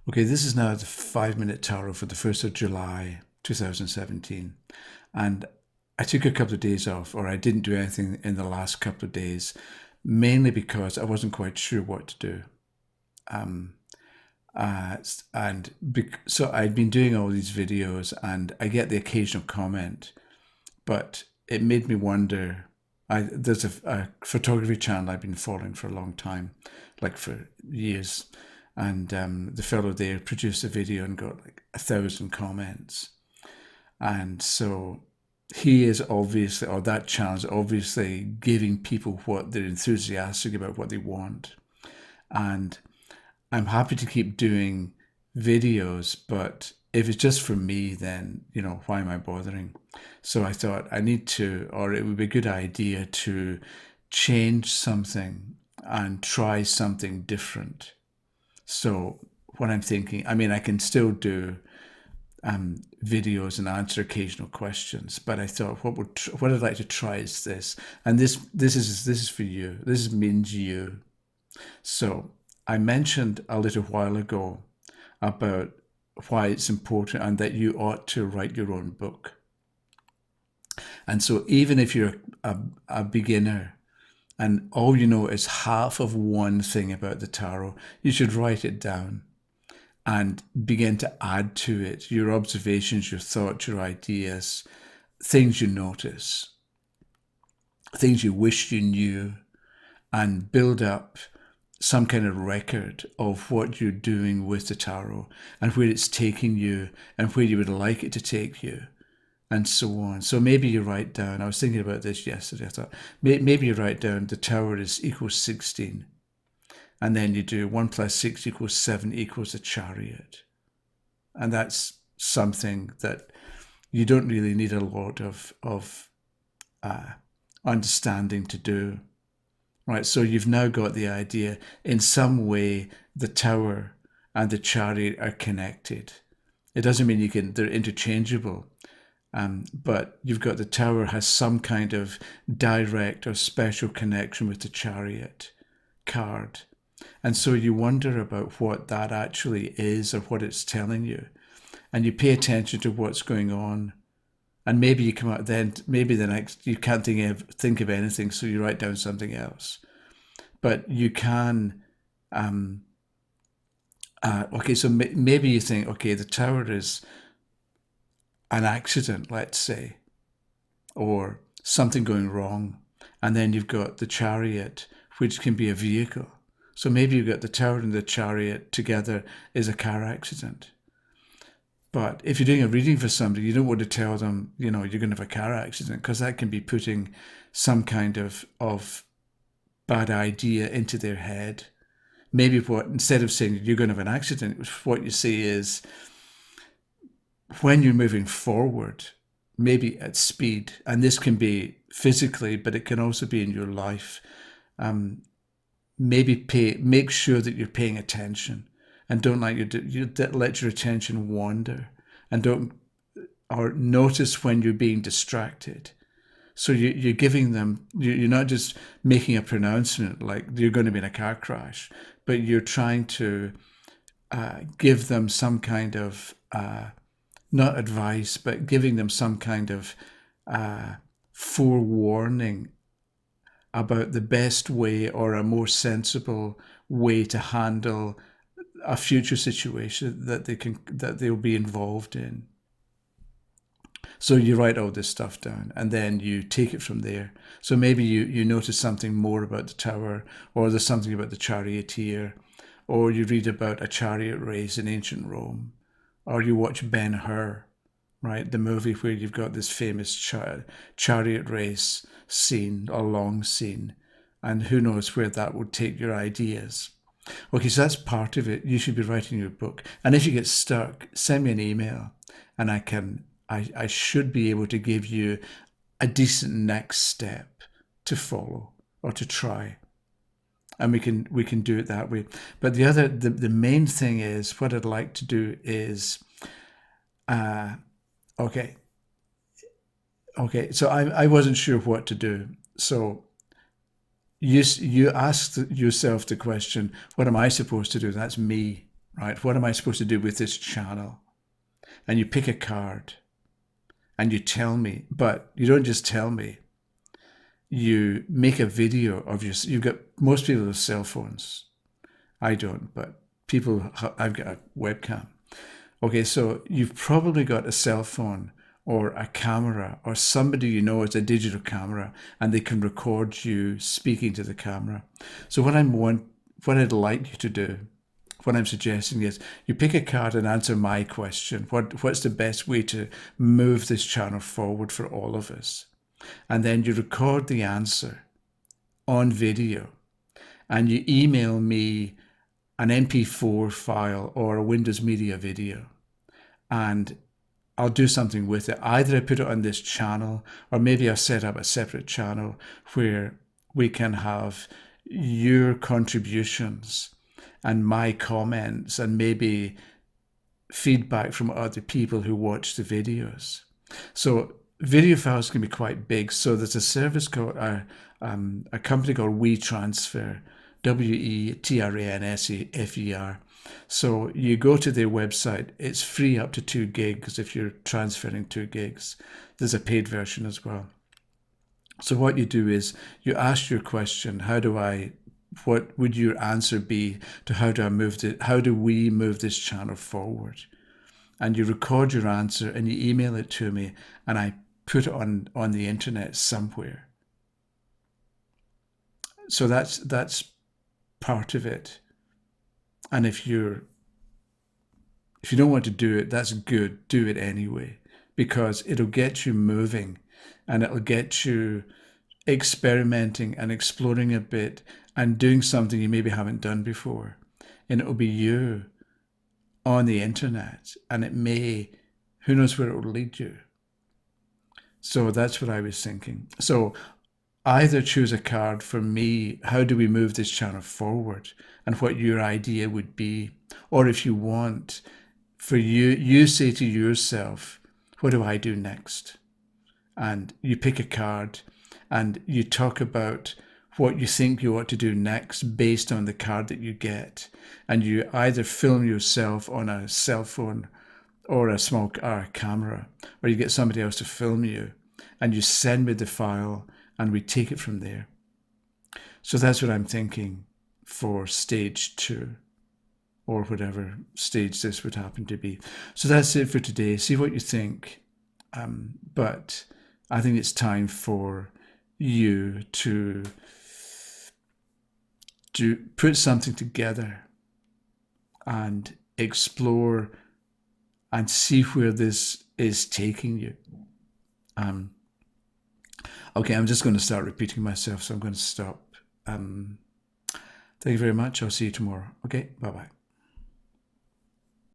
Okay, this is now the 5 minute tarot for the 1st of July 2017. And I took a couple of days off, or I didn't do anything in the last couple of days, mainly because I wasn't quite sure what to do. Um, so I'd been doing all these videos and I get the occasional comment, but it made me wonder. There's a photography channel I've been following for a long time, like for years, and the fellow there produced a video and got like 1,000 comments. And so he is obviously, or that channel is obviously giving people what they're enthusiastic about, what they want. And I'm happy to keep doing videos, but if it's just for me, then, why am I bothering? So I thought I need to, or it would be a good idea to change something and try something different. So what I'm thinking, I mean, I can still do videos and answer occasional questions, but I thought what I'd like to try is this, and this is for you. This means you. So I mentioned a little while ago about why it's important and that you ought to write your own book. And so even if you're a beginner and all you know is half of one thing about the tarot, you should write it down and begin to add to it your observations, your thoughts, your ideas, things you notice, things you wish you knew, and build up some kind of record of what you're doing with the tarot and where it's taking you and where you would like it to take you, and so on. So maybe you write down, I was thinking about this yesterday, I thought maybe you write down the tower is equals 16. And then you do 1 + 6 = 7 equals a chariot. And that's something that you don't really need a lot of understanding to do. Right, so you've now got the idea, in some way, the tower and the chariot are connected. It doesn't mean they're interchangeable, but you've got the tower has some kind of direct or special connection with the chariot card. And so you wonder about what that actually is or what it's telling you. And you pay attention to what's going on. And maybe you come out then, maybe the next, you can't think of anything, so you write down something else. But you can, okay, so maybe you think, okay, the tower is an accident, let's say, or something going wrong. And then you've got the chariot, which can be a vehicle. So maybe you've got the tower and the chariot together is a car accident. But if you're doing a reading for somebody, you don't want to tell them, you're going to have a car accident, because that can be putting some kind of bad idea into their head. Maybe instead of saying you're going to have an accident, what you say is, when you're moving forward, maybe at speed, and this can be physically, but it can also be in your life, make sure that you're paying attention and don't let your attention wander, and or notice when you're being distracted. So you're giving them, you're not just making a pronouncement like you're going to be in a car crash, but you're trying to give them some kind of, not advice, but giving them some kind of forewarning about the best way or a more sensible way to handle a future situation that they'll be involved in. So you write all this stuff down and then you take it from there. So maybe you notice something more about the tower, or there's something about the charioteer, or you read about a chariot race in ancient Rome, or you watch Ben-Hur, right? The movie where you've got this famous chariot race scene, a long scene, and who knows where that would take your ideas. Okay, so that's part of it. You should be writing your book. And if you get stuck, send me an email and I should be able to give you a decent next step to follow or to try. And we can do it that way. But the main thing is, what I'd like to do is, okay, so I wasn't sure what to do. So you asked yourself the question, what am I supposed to do? That's me. right? What am I supposed to do with this channel? And you pick a card and you tell me, but you don't just tell me. You make a video of your, you've got, most people have cell phones. I don't, but I've got a webcam. Okay, so you've probably got a cell phone or a camera or somebody you know is a digital camera and they can record you speaking to the camera. So what I'd like you to do, what I'm suggesting is you pick a card and answer my question. What's the best way to move this channel forward for all of us? And then you record the answer on video and you email me an MP4 file or a Windows Media video. And I'll do something with it. Either I put it on this channel or maybe I'll set up a separate channel where we can have your contributions and my comments and maybe feedback from other people who watch the videos. So video files can be quite big. So there's a service called a company called WeTransfer, WeTransfer. So you go to their website. It's free up to 2 gigs if you're transferring 2 gigs. There's a paid version as well. So what you do is you ask your question, what would your answer be to how do we move this channel forward? And you record your answer and you email it to me and I put it on the internet somewhere. So that's part of it. And if you don't want to do it, that's good. Do it anyway, because it'll get you moving and it'll get you experimenting and exploring a bit and doing something you maybe haven't done before. And it'll be you on the internet, and it may, who knows where it will lead you. So that's what I was thinking. So either choose a card for me, how do we move this channel forward, and what your idea would be. Or if you want, for you say to yourself, what do I do next? And you pick a card and you talk about what you think you ought to do next based on the card that you get. And you either film yourself on a cell phone or a small camera, or you get somebody else to film you and you send me the file and we take it from there. So that's what I'm thinking for stage 2 or whatever stage this would happen to be. So that's it for today. See what you think. But I think it's time for you to put something together and explore and see where this is taking you. Okay, I'm just going to start repeating myself, so I'm going to stop. Thank you very much. I'll see you tomorrow. Okay, bye-bye.